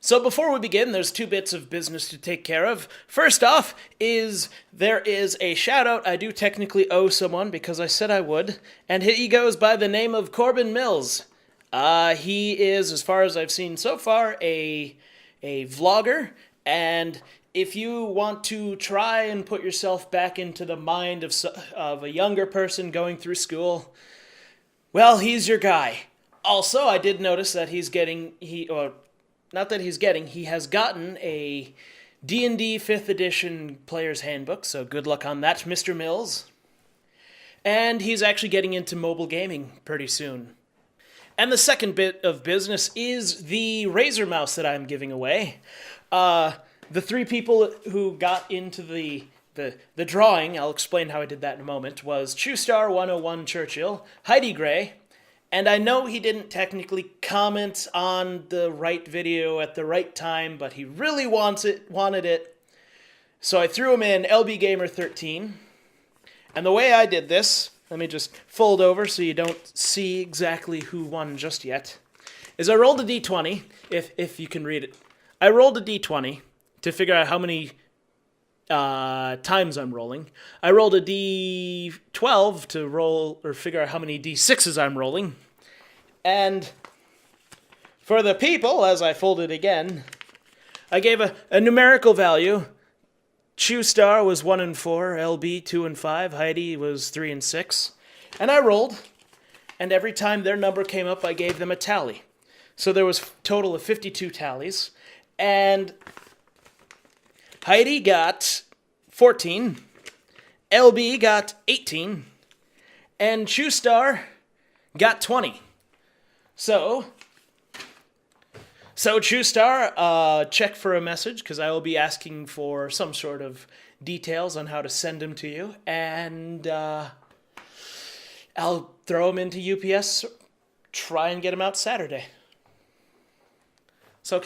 So before we begin, there's two bits of business to take care of. First off there is a shout out I do technically owe someone because I said I would, and he goes by the name of Corbin Mills. He is, as far as I've seen so far, a vlogger, and if you want to try and put yourself back into the mind of a younger person going through school, well, he's your guy. Also, I did notice that he has gotten a D&D 5th edition player's handbook, so good luck on that, Mr. Mills. And he's actually getting into mobile gaming pretty soon. And the second bit of business is the Razer mouse that I'm giving away. The three people who got into the drawing, I'll explain how I did that in a moment, was ChewStar101 Churchill, Heidi Gray, and I know he didn't technically comment on the right video at the right time, but he really wanted it. So I threw him in LB Gamer 13. And the way I did this, let me just fold over so you don't see exactly who won just yet, is I rolled a d20, if you can read it. I rolled a d20 to figure out how many times I'm rolling. I rolled a d12 to roll or figure out how many d6s I'm rolling. And for the people, as I fold it again, I gave a numerical value. ChewStar was 1 and 4, LB 2 and 5, Heidi was 3 and 6. And I rolled, and every time their number came up, I gave them a tally. So there was a total of 52 tallies, and Heidi got 14, LB got 18, and ChewStar got 20. So ChewStar, check for a message, because I will be asking for some sort of details on how to send them to you, and I'll throw them into UPS, try and get them out Saturday. So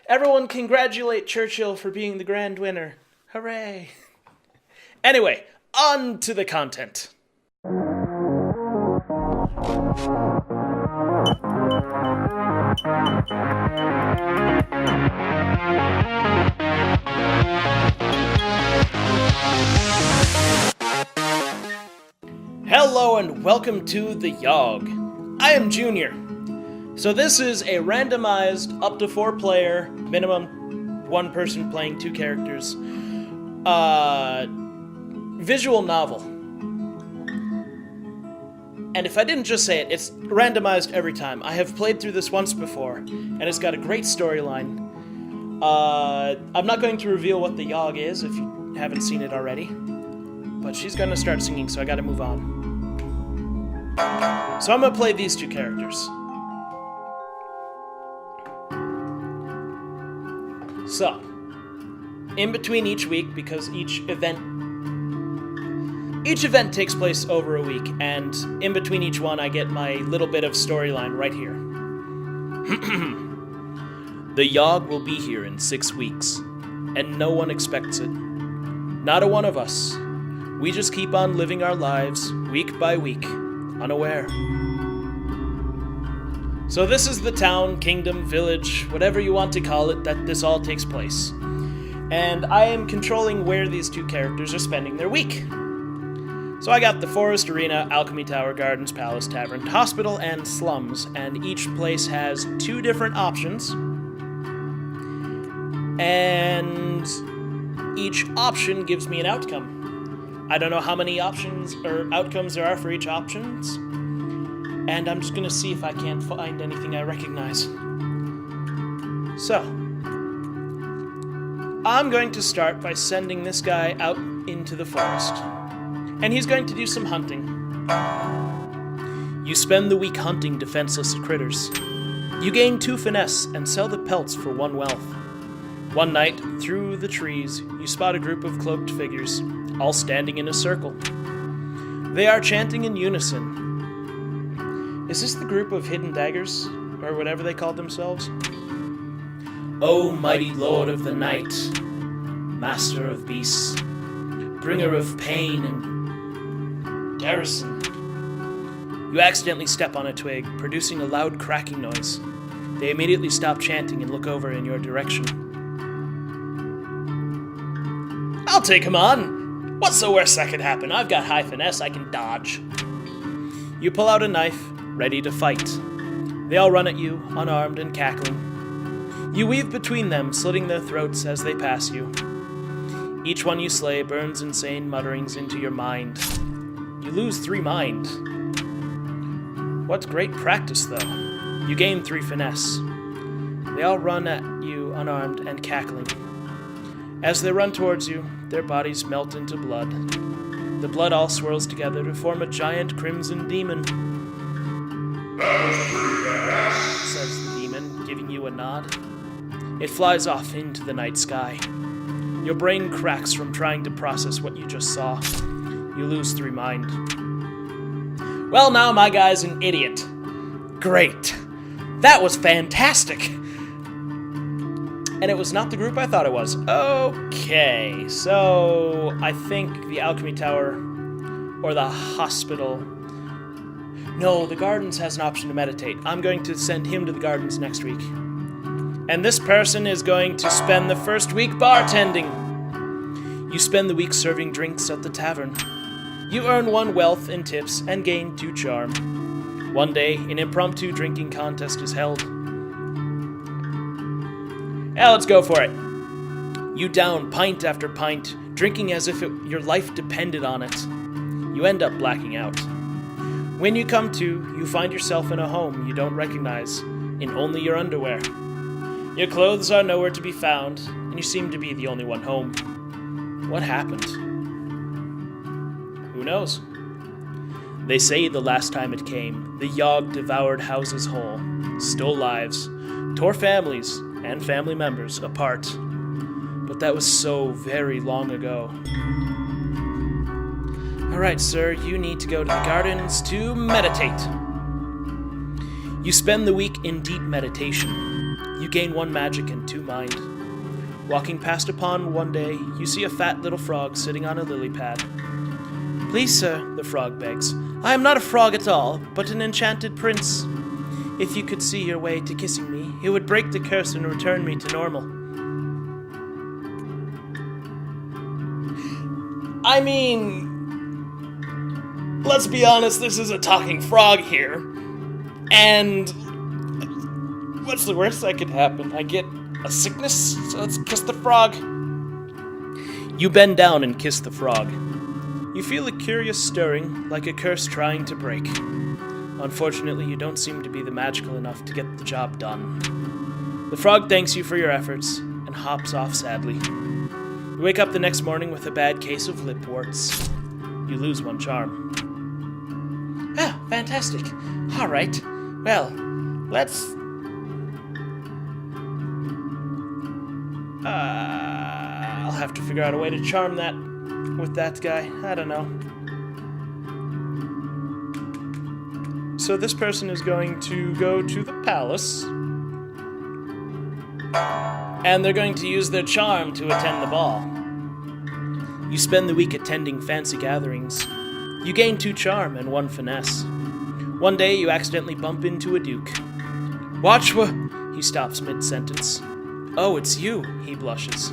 everyone congratulate Churchill for being the grand winner. Hooray! Anyway, on to the content. Hello and welcome to the Yawhg. I am Junior. So this is a randomized, up to 4-player, minimum 1 person playing 2 characters, visual novel. And if I didn't just say it, it's randomized every time. I have played through this once before, and it's got a great storyline. I'm not going to reveal what the Yawhg is if you haven't seen it already, but she's gonna start singing, so I gotta move on. So I'm gonna play these 2 characters. So, in between each week, because each event takes place over a week, and in between each one I get my little bit of storyline right here. The Yawhg will be here in 6 weeks, and no one expects it. Not a one of us. We just keep on living our lives, week by week, unaware. So this is the town, kingdom, village, whatever you want to call it, that this all takes place. And I am controlling where these 2 characters are spending their week. So I got the Forest Arena, Alchemy Tower, Gardens, Palace, Tavern, Hospital, and Slums, and each place has 2 different options. And each option gives me an outcome. I don't know how many options or outcomes there are for each options, and I'm just going to see if I can't find anything I recognize. So, I'm going to start by sending this guy out into the forest. And he's going to do some hunting. You spend the week hunting defenseless critters. You gain 2 finesse and sell the pelts for 1 wealth. One night, through the trees, you spot a group of cloaked figures, all standing in a circle. They are chanting in unison. Is this the group of hidden daggers, or whatever they called themselves? O mighty lord of the night, master of beasts, bringer of pain and garrison. You accidentally step on a twig, producing a loud cracking noise. They immediately stop chanting and look over in your direction. I'll take him on! What's the worst that could happen? I've got high finesse, I can dodge. You pull out a knife, ready to fight. They all run at you, unarmed and cackling. You weave between them, slitting their throats as they pass you. Each one you slay burns insane mutterings into your mind. You lose 3 mind. What great practice, though. You gain 3 finesse. They all run at you, unarmed and cackling. As they run towards you, their bodies melt into blood. The blood all swirls together to form a giant crimson demon. That was pretty badass, Says the demon, giving you a nod. It flies off into the night sky. Your brain cracks from trying to process what you just saw. You lose 3 mind. Well, now my guy's an idiot. Great. That was fantastic. And it was not the group I thought it was. Okay, so I think the Alchemy Tower or the hospital. No, the Gardens has an option to meditate. I'm going to send him to the Gardens next week. And this person is going to spend the first week bartending. You spend the week serving drinks at the tavern. You earn 1 wealth in tips and gain 2 charm. One day, an impromptu drinking contest is held. Yeah, let's go for it. You down pint after pint, drinking as if your life depended on it. You end up blacking out. When you come to, you find yourself in a home you don't recognize, in only your underwear. Your clothes are nowhere to be found, and you seem to be the only one home. What happened? Who knows? They say the last time it came, the Yawhg devoured houses whole, stole lives, tore families and family members apart. But that was so very long ago. Alright, sir, you need to go to the Gardens to meditate. You spend the week in deep meditation. You gain 1 magic and 2 mind. Walking past a pond one day, you see a fat little frog sitting on a lily pad. Please, sir, the frog begs, I am not a frog at all, but an enchanted prince. If you could see your way to kissing me, it would break the curse and return me to normal. I mean, let's be honest, this is a talking frog here. And what's the worst that could happen? I get a sickness, so let's kiss the frog. You bend down and kiss the frog. You feel a curious stirring, like a curse trying to break. Unfortunately, you don't seem to be the magical enough to get the job done. The frog thanks you for your efforts and hops off sadly. You wake up the next morning with a bad case of lip warts. You lose 1 charm. Ah, fantastic. All right. Well, let's... I'll have to figure out a way to charm that with that guy. I don't know. So this person is going to go to the palace. And they're going to use their charm to attend the ball. You spend the week attending fancy gatherings. You gain 2 charm and 1 finesse. One day you accidentally bump into a duke. Watch He stops mid-sentence. Oh, it's you, he blushes.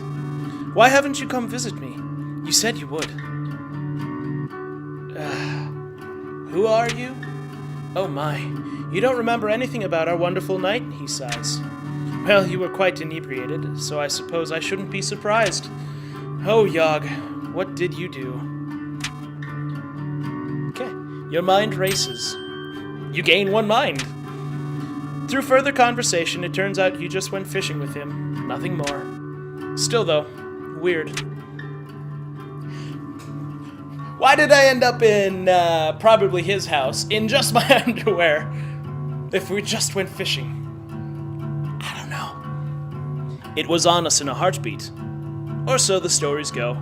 Why haven't you come visit me? You said you would. Who are you? Oh my, you don't remember anything about our wonderful night, he sighs. Well, you were quite inebriated, so I suppose I shouldn't be surprised. Oh, Yawhg, what did you do? Okay, your mind races. You gain 1 mind. Through further conversation, it turns out you just went fishing with him, nothing more. Still though, weird. Why did I end up in, probably his house, in just my underwear, if we just went fishing? I don't know. It was on us in a heartbeat. Or so the stories go.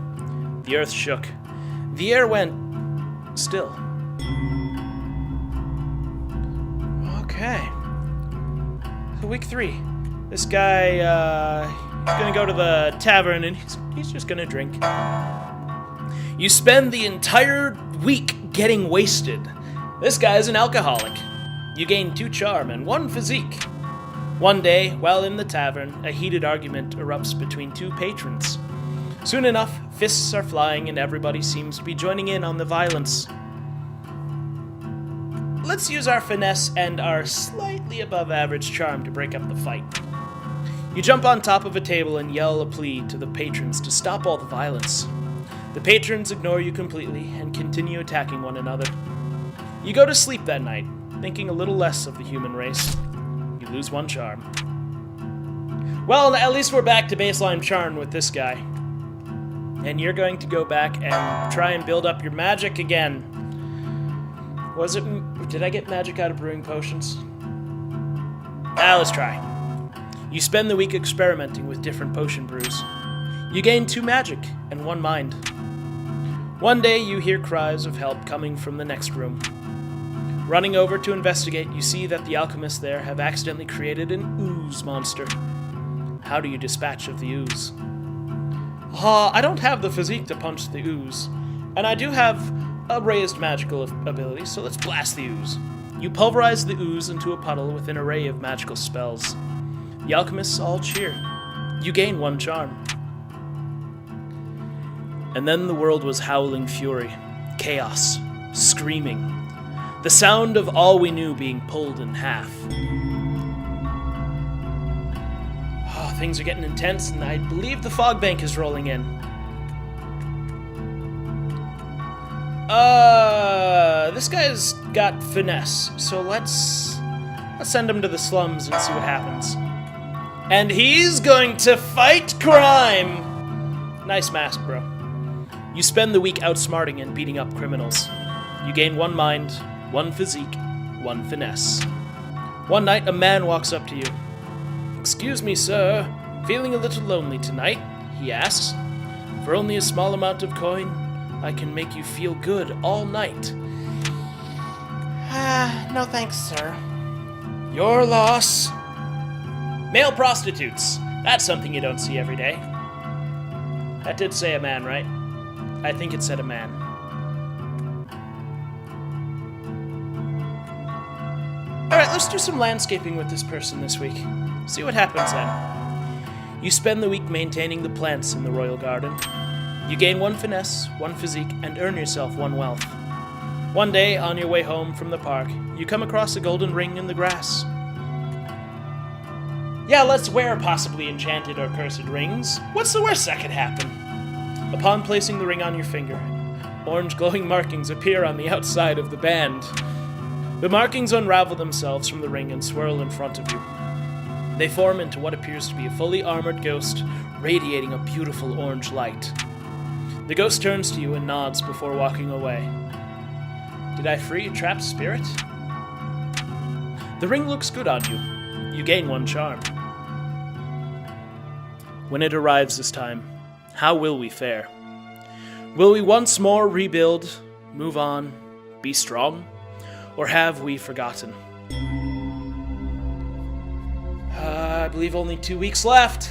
The earth shook. The air went still. Okay. So week 3. This guy, he's gonna go to the tavern and he's just gonna drink. You spend the entire week getting wasted. This guy's an alcoholic. You gain 2 charm and 1 physique. One day, while in the tavern, a heated argument erupts between two patrons. Soon enough, fists are flying and everybody seems to be joining in on the violence. Let's use our finesse and our slightly above average charm to break up the fight. You jump on top of a table and yell a plea to the patrons to stop all the violence. The patrons ignore you completely and continue attacking one another. You go to sleep that night, thinking a little less of the human race. You lose one charm. Well, at least we're back to baseline charm with this guy. And you're going to go back and try and build up your magic again. Did I get magic out of brewing potions? Let's try. You spend the week experimenting with different potion brews. You gain 2 magic and 1 mind. One day you hear cries of help coming from the next room. Running over to investigate, you see that the alchemists there have accidentally created an ooze monster. How do you dispatch of the ooze? I don't have the physique to punch the ooze, and I do have a raised magical ability, so let's blast the ooze. You pulverize the ooze into a puddle with an array of magical spells. The alchemists all cheer. You gain 1 charm. And then the world was howling fury, chaos, screaming, the sound of all we knew being pulled in half. Things are getting intense, and I believe the fog bank is rolling in. This guy's got finesse, so let's send him to the slums and see what happens. And he's going to fight crime! Nice mask, bro. You spend the week outsmarting and beating up criminals. You gain 1 mind, 1 physique, 1 finesse. One night, a man walks up to you. "Excuse me, sir, feeling a little lonely tonight?" he asks. "For only a small amount of coin, I can make you feel good all night." No thanks, sir. Your loss. Male prostitutes. That's something you don't see every day. That did say a man, right? I think it said a man. Alright, let's do some landscaping with this person this week. See what happens then. You spend the week maintaining the plants in the royal garden. You gain 1 finesse, 1 physique, and earn yourself 1 wealth. One day, on your way home from the park, you come across a golden ring in the grass. Yeah, let's wear possibly enchanted or cursed rings. What's the worst that could happen? Upon placing the ring on your finger, orange glowing markings appear on the outside of the band. The markings unravel themselves from the ring and swirl in front of you. They form into what appears to be a fully armored ghost, radiating a beautiful orange light. The ghost turns to you and nods before walking away. Did I free a trapped spirit? The ring looks good on you. You gain 1 charm. When it arrives this time, how will we fare? Will we once more rebuild, move on, be strong? Or have we forgotten? I believe only 2 weeks left.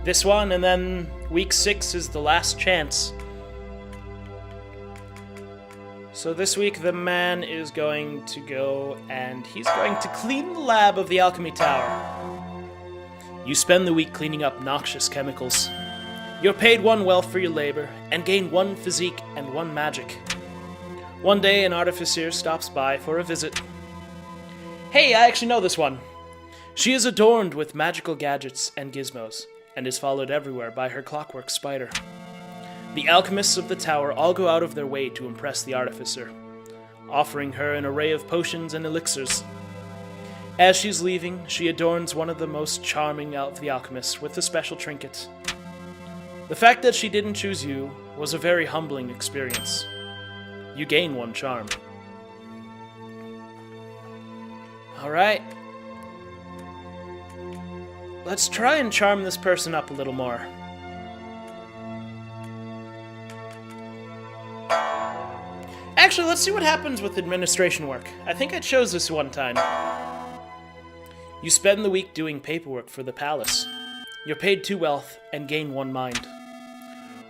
This one, and then week 6 is the last chance. So this week the man is going to go and he's going to clean the lab of the alchemy tower. You spend the week cleaning up noxious chemicals. You're paid 1 wealth for your labor and gain 1 physique and 1 magic. One day an artificer stops by for a visit. Hey, I actually know this one. She is adorned with magical gadgets and gizmos, and is followed everywhere by her clockwork spider. The alchemists of the tower all go out of their way to impress the artificer, offering her an array of potions and elixirs. As she's leaving, she adorns one of the most charming of the alchemists with a special trinket. The fact that she didn't choose you was a very humbling experience. You gain 1 charm. Alright. Let's try and charm this person up a little more. Actually, let's see what happens with administration work. I think I chose this one time. You spend the week doing paperwork for the palace. You're paid 2 wealth and gain 1 mind.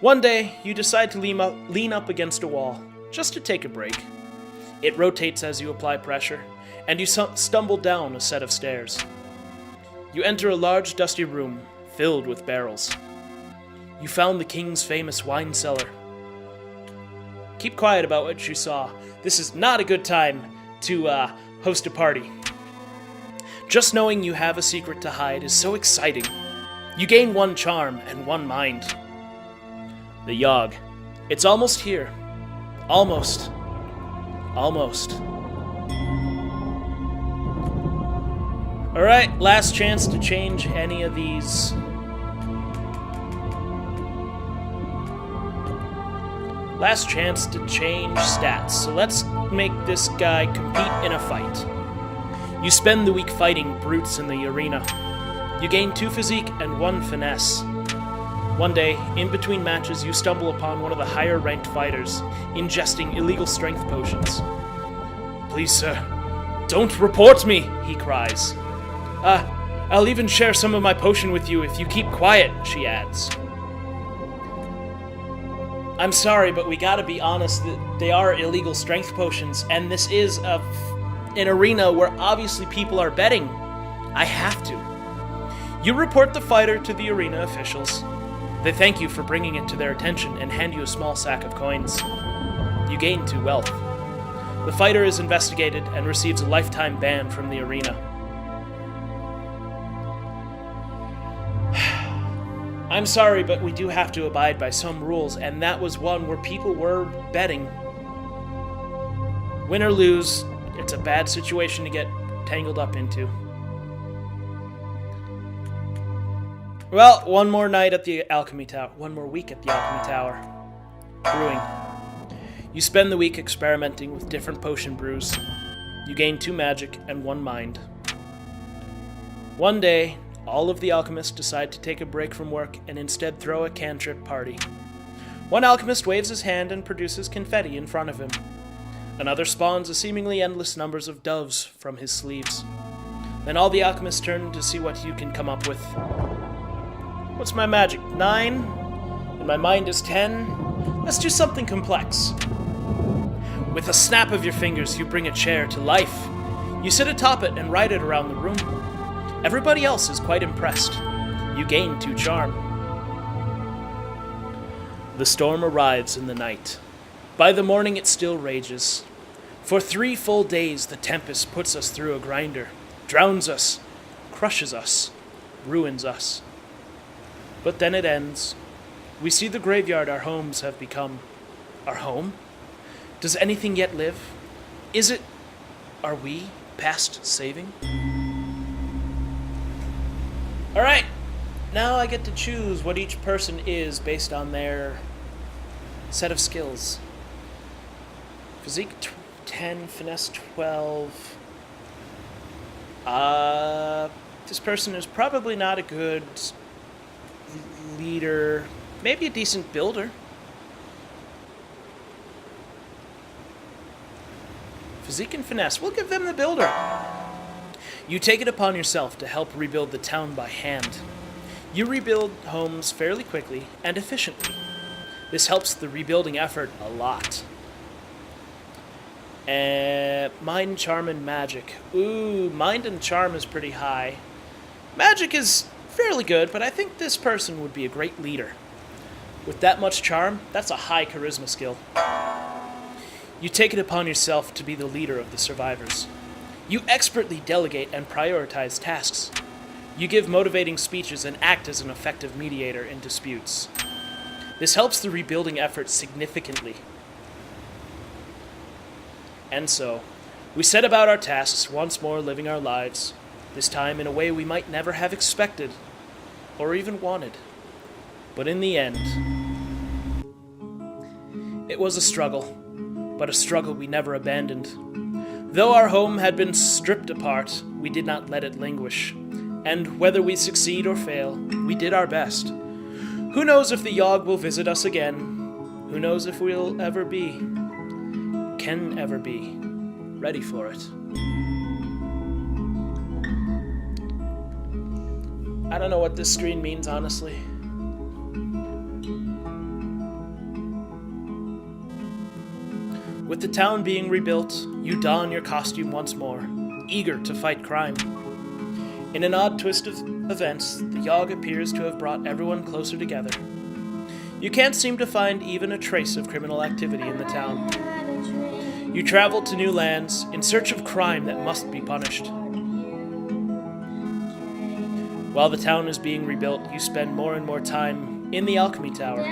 One day, you decide to lean up against a wall, just to take a break. It rotates as you apply pressure, and you stumble down a set of stairs. You enter a large dusty room filled with barrels. You found the king's famous wine cellar. Keep quiet about what you saw. This is not a good time to host a party. Just knowing you have a secret to hide is so exciting. You gain 1 charm and 1 mind. The Yawhg. It's almost here. Almost. Almost. Alright, last chance to change any of these. Last chance to change stats. So let's make this guy compete in a fight. You spend the week fighting brutes in the arena. You gain 2 physique and 1 finesse. One day, in between matches, you stumble upon one of the higher-ranked fighters, ingesting illegal strength potions. "Please, sir, don't report me," he cries. I'll even share some of my potion with you if you keep quiet," she adds. "I'm sorry, but we gotta be honest, that they are illegal strength potions, and this is an arena where obviously people are betting. I have to." You report the fighter to the arena officials. They thank you for bringing it to their attention and hand you a small sack of coins. You gain 2 wealth. The fighter is investigated and receives a lifetime ban from the arena. "I'm sorry, but we do have to abide by some rules, and that was one where people were betting. Win or lose, it's a bad situation to get tangled up into." Well, one more night at the Alchemy Tower. One more week at the Alchemy Tower. Brewing. You spend the week experimenting with different potion brews. You gain 2 magic and 1 mind. One day, all of the alchemists decide to take a break from work and instead throw a cantrip party. One alchemist waves his hand and produces confetti in front of him. Another spawns a seemingly endless numbers of doves from his sleeves. Then all the alchemists turn to see what you can come up with. "What's my magic? 9? And my mind is 10? Let's do something complex." With a snap of your fingers, you bring a chair to life. You sit atop it and ride it around the room. Everybody else is quite impressed. You gain 2 charm. The storm arrives in the night. By the morning it still rages. For 3 full days the tempest puts us through a grinder, drowns us, crushes us, ruins us. But then it ends. We see the graveyard our homes have become. Our home? Does anything yet live? Are we past saving? Alright, now I get to choose what each person is based on their set of skills. Physique 10, finesse 12. This person is probably not a good leader, maybe a decent builder. Physique and finesse, we'll give them the builder. You take it upon yourself to help rebuild the town by hand. You rebuild homes fairly quickly and efficiently. This helps the rebuilding effort a lot. Mind, charm, and magic. Ooh, mind and charm is pretty high. Magic is fairly good, but I think this person would be a great leader. With that much charm, that's a high charisma skill. You take it upon yourself to be the leader of the survivors. You expertly delegate and prioritize tasks. You give motivating speeches and act as an effective mediator in disputes. This helps the rebuilding effort significantly. And so, we set about our tasks, once more living our lives, this time in a way we might never have expected or even wanted. But in the end, it was a struggle, but a struggle we never abandoned. Though our home had been stripped apart, we did not let it languish. And whether we succeed or fail, we did our best. Who knows if the Yawhg will visit us again? Who knows if we'll ever be, can ever be, ready for it? I don't know what this screen means, honestly. With the town being rebuilt, you don your costume once more, eager to fight crime. In an odd twist of events, the Yawhg appears to have brought everyone closer together. You can't seem to find even a trace of criminal activity in the town. You travel to new lands in search of crime that must be punished. While the town is being rebuilt, you spend more and more time in the alchemy tower.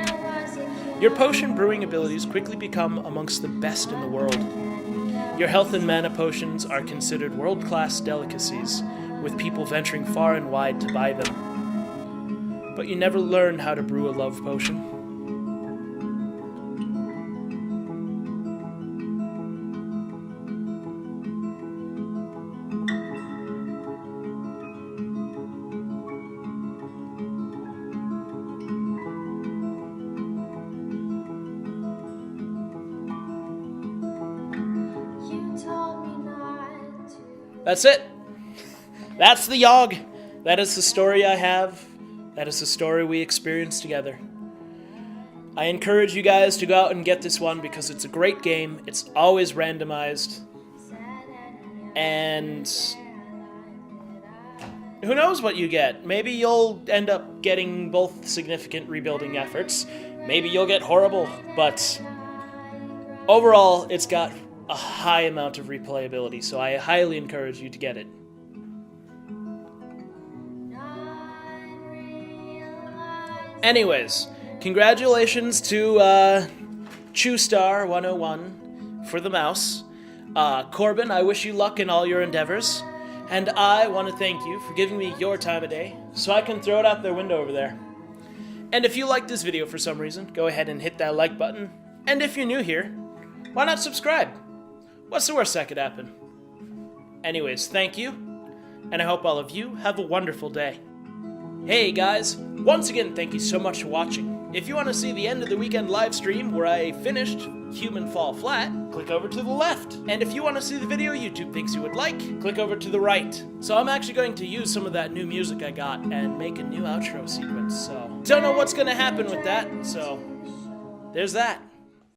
Your potion brewing abilities quickly become amongst the best in the world. Your health and mana potions are considered world-class delicacies, with people venturing far and wide to buy them. But you never learn how to brew a love potion. That's it. That's the Yawhg. That is the story I have. That is the story we experience together. I encourage you guys to go out and get this one because it's a great game. It's always randomized. And who knows what you get? Maybe you'll end up getting both significant rebuilding efforts. Maybe you'll get horrible, but overall, it's got a high amount of replayability, so I highly encourage you to get it. Anyways, congratulations to ChewStar101 for the mouse. Corbin, I wish you luck in all your endeavors. And I want to thank you for giving me your time of day so I can throw it out their window over there. And if you liked this video for some reason, go ahead and hit that like button. And if you're new here, why not subscribe? What's the worst that could happen? Anyways, thank you, and I hope all of you have a wonderful day. Hey guys, once again, thank you so much for watching. If you want to see the end of the weekend live stream where I finished Human Fall Flat, click over to the left. And if you want to see the video YouTube thinks you would like, click over to the right. So I'm actually going to use some of that new music I got and make a new outro sequence, so don't know what's going to happen with that, so there's that.